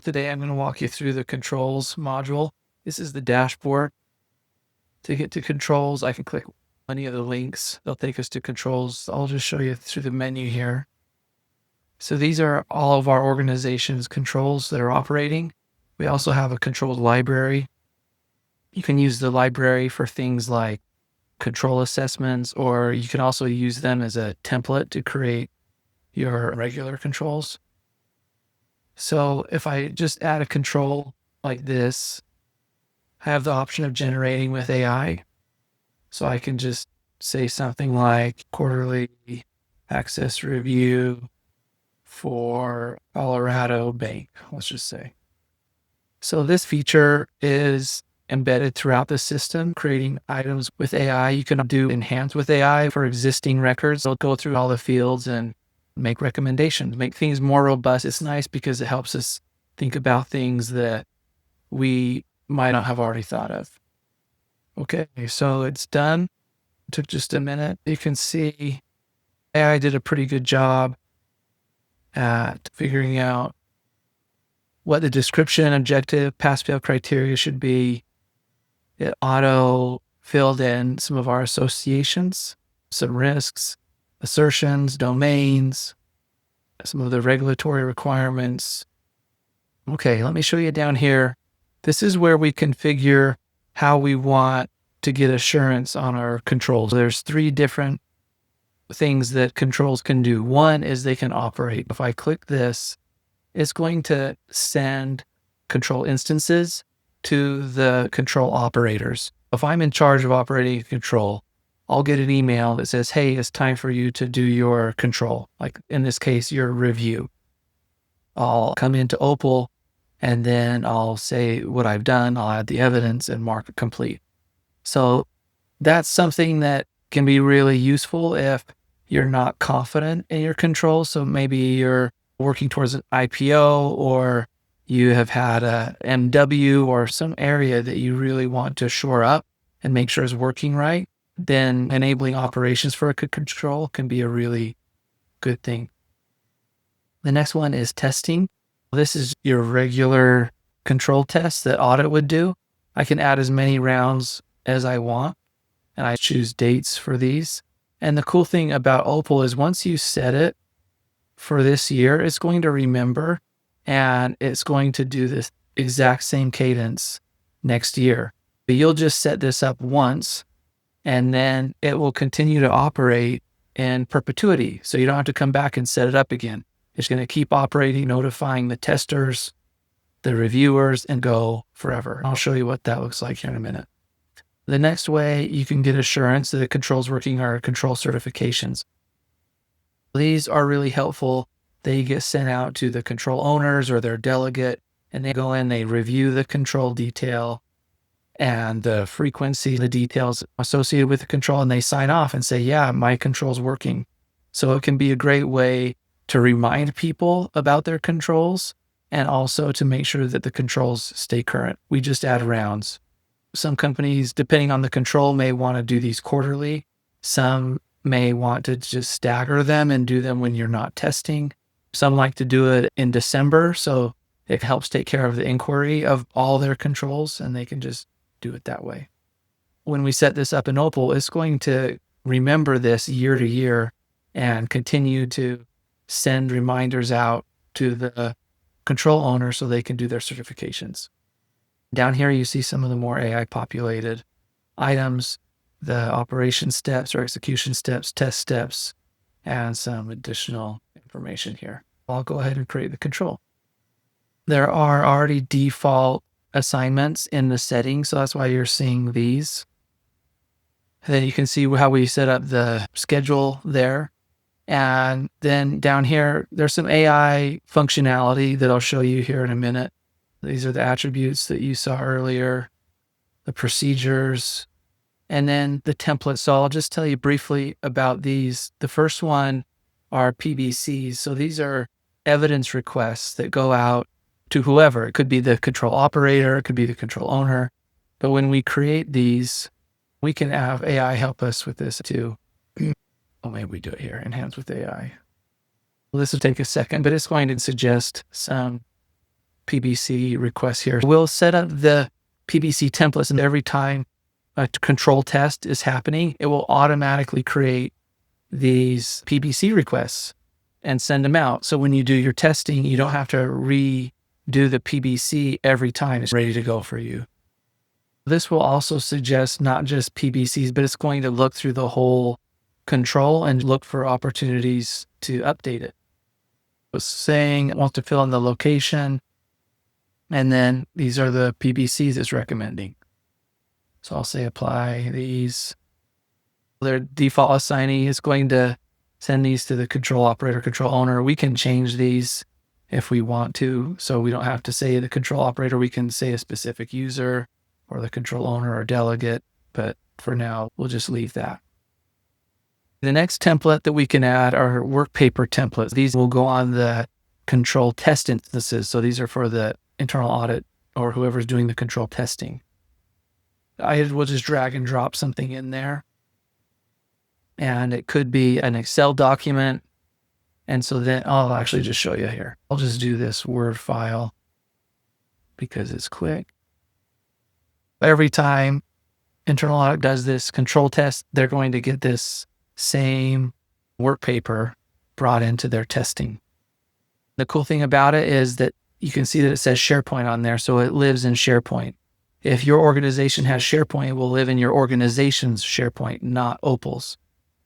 Today, I'm going to walk you through the controls module. This is the dashboard. To get to controls, I can click any of the links. They'll take us to controls. I'll just show you through the menu here. So these are all of our organization's controls that are operating. We also have a controls library. You can use the library for things like control assessments, or you can also use them as a template to create your regular controls. So if I just add a control like this, I have the option of generating with AI. So I can just say something like quarterly access review for Colorado Bank, let's just say. So this feature is embedded throughout the system, creating items with AI. You can do enhance with AI for existing records. It'll go through all the fields and make recommendations, make things more robust. It's nice because it helps us think about things that we might not have already thought of. Okay, so it's done. It took just a minute. You can see AI did a pretty good job at figuring out what the description, objective, pass-fail criteria should be. It auto filled in some of our associations, some risks, assertions, domains, some of the regulatory requirements. Okay, let me show you down here. This is where we configure how we want to get assurance on our controls. There's 3 different things that controls can do. One is they can operate. If I click this, it's going to send control instances to the control operators. If I'm in charge of operating a control, I'll get an email that says, hey, it's time for you to do your control. Like in this case, your review. I'll come into Opal and then I'll say what I've done. I'll add the evidence and mark it complete. So that's something that can be really useful if you're not confident in your control. So maybe you're working towards an IPO, or you have had a MW or some area that you really want to shore up and make sure is working right. Then enabling operations for a control can be a really good thing. The next one is testing. This is your regular control test that audit would do. I can add as many rounds as I want, and I choose dates for these. And the cool thing about Opal is once you set it for this year, it's going to remember, and it's going to do this exact same cadence next year. But you'll just set this up once, and then it will continue to operate in perpetuity. So you don't have to come back and set it up again. It's going to keep operating, notifying the testers, the reviewers, and go forever. I'll show you what that looks like here in a minute. The next way you can get assurance that the control's working are control certifications. These are really helpful. They get sent out to the control owners or their delegate, and they go in, they review the control detail and the frequency, the details associated with the control, and they sign off and say, yeah, my control's working. So it can be a great way to remind people about their controls and also to make sure that the controls stay current. We just add rounds. Some companies, depending on the control, may want to do these quarterly. Some may want to just stagger them and do them when you're not testing. Some like to do it in December, so it helps take care of the inquiry of all their controls, and they can just do it that way. When we set this up in Opal, it's going to remember this year to year and continue to send reminders out to the control owner so they can do their certifications. Down here, you see some of the more AI populated items, the operation steps or execution steps, test steps, and some additional information here. I'll go ahead and create the control. There are already default assignments in the settings, so that's why you're seeing these. And then you can see how we set up the schedule there. And then down here, there's some AI functionality that I'll show you here in a minute. These are the attributes that you saw earlier, the procedures, and then the templates. So I'll just tell you briefly about these. The first one are PBCs. So these are evidence requests that go out to whoever. It could be the control operator, it could be the control owner. But when we create these, we can have AI help us with this too. Oh, maybe we do it here, enhance with AI. Well, this will take a second, but it's going to suggest some PBC requests here. We'll set up the PBC templates, and every time a control test is happening, it will automatically create these PBC requests and send them out. So when you do your testing, you don't have to redo the PBC every time it's ready to go for you. This will also suggest not just PBCs, but it's going to look through the whole control and look for opportunities to update it. It's saying it wants to fill in the location, and then these are the PBCs it's recommending. So I'll say apply these. Their default assignee is going to send these to the control operator, control owner. We can change these if we want to. So we don't have to say the control operator. We can say a specific user or the control owner or delegate. But for now, we'll just leave that. The next template that we can add are workpaper templates. These will go on the control test instances. So these are for the internal audit or whoever's doing the control testing. I will just drag and drop something in there. And it could be an Excel document. And so then I'll actually just show you here. I'll just do this Word file because it's quick. Every time internal audit does this control test, they're going to get this same workpaper brought into their testing. The cool thing about it is that you can see that it says SharePoint on there. So it lives in SharePoint. If your organization has SharePoint, it will live in your organization's SharePoint, not Opal's.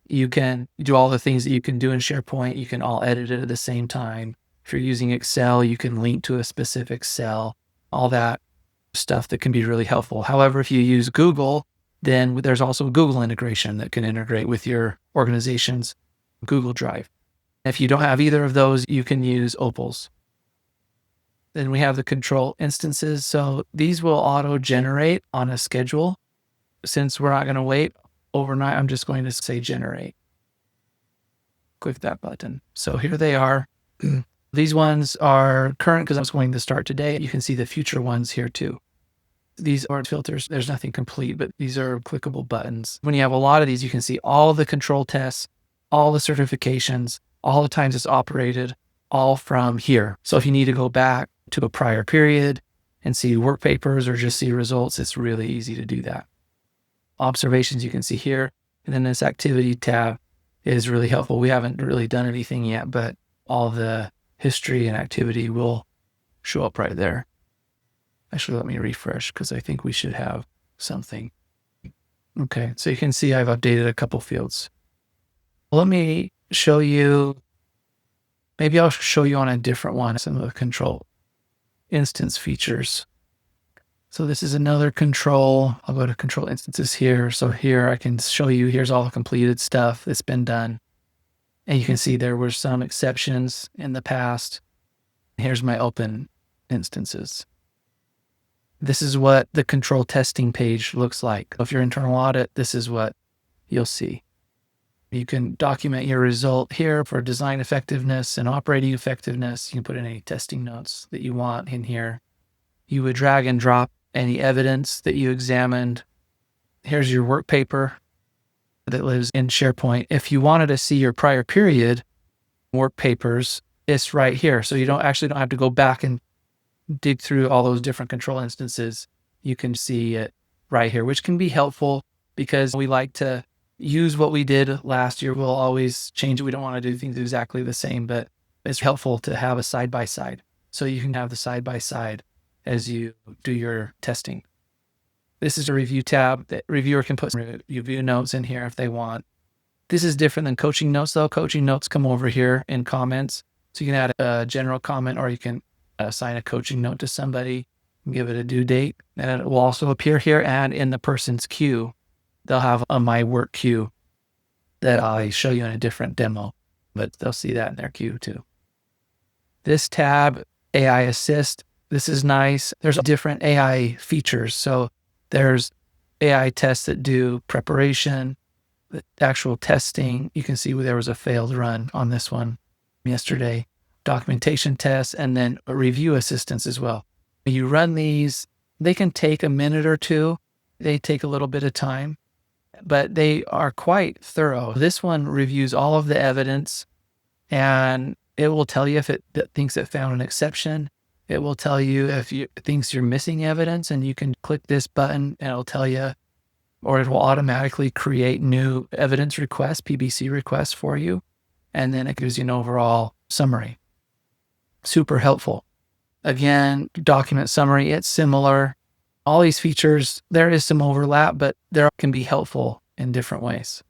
You can do all the things that you can do in SharePoint. You can all edit it at the same time. If you're using Excel, you can link to a specific cell, all that stuff that can be really helpful. However, if you use Google, then there's also Google integration that can integrate with your organization's Google Drive. If you don't have either of those, you can use Opal's. Then we have the control instances. So these will auto-generate on a schedule. Since we're not going to wait overnight, I'm just going to say generate. Click that button. So here they are. These ones are current because I was going to start today. You can see the future ones here too. These are filters. There's nothing complete, but these are clickable buttons. When you have a lot of these, you can see all the control tests, all the certifications, all the times it's operated, all from here. So if you need to go back to a prior period and see work papers or just see results, it's really easy to do that. Observations you can see here. And then this activity tab is really helpful. We haven't really done anything yet, but all the history and activity will show up right there. Actually, let me refresh because I think we should have something. Okay, so you can see I've updated a couple fields. Let me show you, maybe I'll show you on a different one, some of the control instance features. So this is another control. I'll go to control instances here. So here I can show you, here's all the completed stuff that's been done. And you can see there were some exceptions in the past. Here's my open instances. This is what the control testing page looks like. If you're internal audit, this is what you'll see. You can document your result here for design effectiveness and operating effectiveness. You can put in any testing notes that you want in here. You would drag and drop any evidence that you examined. Here's your work paper that lives in SharePoint. If you wanted to see your prior period work papers, it's right here. So you don't have to go back and dig through all those different control instances. You can see it right here, which can be helpful because we like to use what we did last year. We'll always change it. We don't want to do things exactly the same, but it's helpful to have a side-by-side. So you can have the side-by-side as you do your testing. This is a review tab that reviewer can put some review notes in here if they want. This is different than coaching notes though. Coaching notes come over here in comments. So you can add a general comment or you can assign a coaching note to somebody and give it a due date. And it will also appear here and in the person's queue. They'll have a my work queue that I'll show you in a different demo, but they'll see that in their queue too. This tab, AI Assist, this is nice. There's different AI features. So there's AI tests that do preparation, the actual testing. You can see there was a failed run on this one yesterday, documentation tests, and then review assistance as well. When you run these, they can take a minute or two. They take a little bit of time, but they are quite thorough. This one reviews all of the evidence and it will tell you if it thinks it found an exception. It will tell you if you thinks you're missing evidence, and you can click this button and it'll tell you, or it will automatically create new evidence requests, PBC requests for you. And then it gives you an overall summary. Super helpful. Again, document summary, it's similar. All these features, there is some overlap, but they can be helpful in different ways.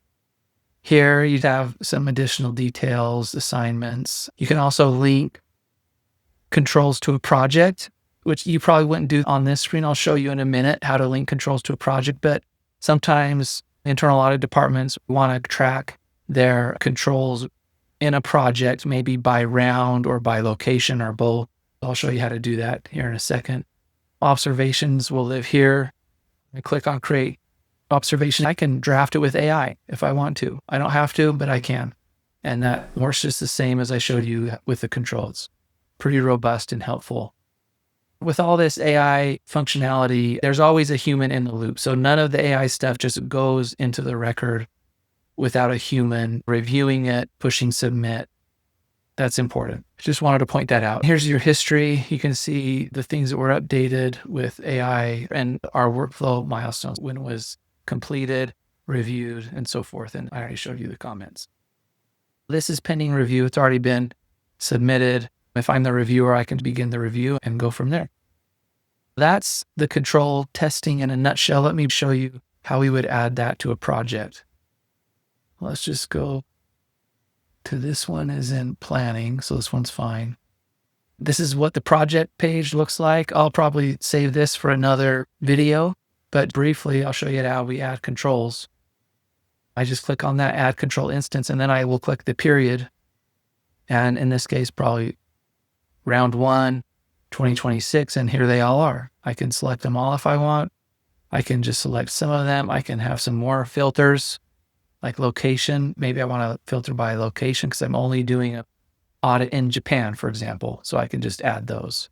Here you have some additional details, assignments. You can also link controls to a project, which you probably wouldn't do on this screen. I'll show you in a minute how to link controls to a project, but sometimes internal audit departments want to track their controls in a project, maybe by round or by location or both. I'll show you how to do that here in a second. Observations will live here. I click on create observation. I can draft it with AI if I want to. I don't have to, but I can. And that works just the same as I showed you with the controls. Pretty robust and helpful. With all this AI functionality, there's always a human in the loop. So none of the AI stuff just goes into the record without a human reviewing it, pushing submit. That's important. Just wanted to point that out. Here's your history. You can see the things that were updated with AI and our workflow milestones, when it was completed, reviewed, and so forth. And I already showed you the comments. This is pending review. It's already been submitted. If I'm the reviewer, I can begin the review and go from there. That's the control testing in a nutshell. Let me show you how we would add that to a project. Let's just go to this one is in planning. So this one's fine. This is what the project page looks like. I'll probably save this for another video, but briefly, I'll show you how we add controls. I just click on that add control instance, and then I will click the period. And in this case, probably round 1, 2026, and here they all are. I can select them all if I want. I can just select some of them. I can have some more filters, like location. Maybe I want to filter by location because I'm only doing an audit in Japan, for example. So I can just add those.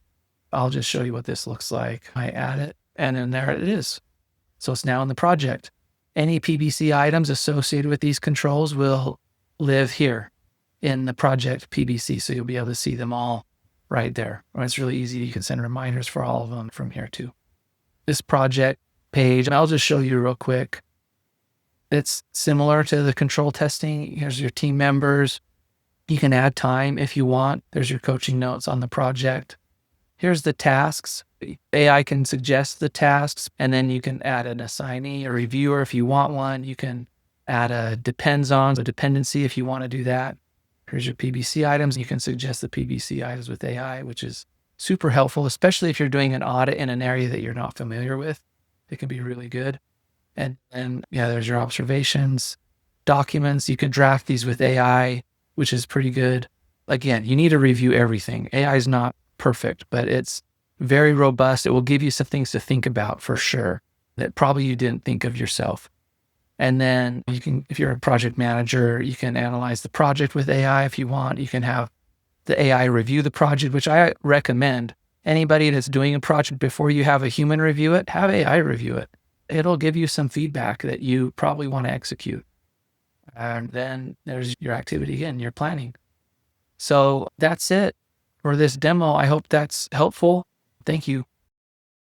I'll just show you what this looks like. I add it, and then there it is. So it's now in the project. Any PBC items associated with these controls will live here in the project PBC. So you'll be able to see them all right there. It's really easy. You can send reminders for all of them from here too. This project page, I'll just show you real quick. It's similar to the control testing. Here's your team members. You can add time if you want. There's your coaching notes on the project. Here's the tasks. AI can suggest the tasks, and then you can add an assignee, a reviewer if you want one. You can add a depends on, a dependency if you want to do that. Here's your PBC items. You can suggest the PBC items with AI, which is super helpful, especially if you're doing an audit in an area that you're not familiar with. It can be really good. And then, yeah, there's your observations, documents. You can draft these with AI, which is pretty good. Again, you need to review everything. AI is not perfect, but it's very robust. It will give you some things to think about for sure that probably you didn't think of yourself. And then you can, if you're a project manager, you can analyze the project with AI if you want. You can have the AI review the project, which I recommend. Anybody that's doing a project, before you have a human review it, have AI review it. It'll give you some feedback that you probably want to execute. And then there's your activity again, your planning. So that's it for this demo. I hope that's helpful. Thank you.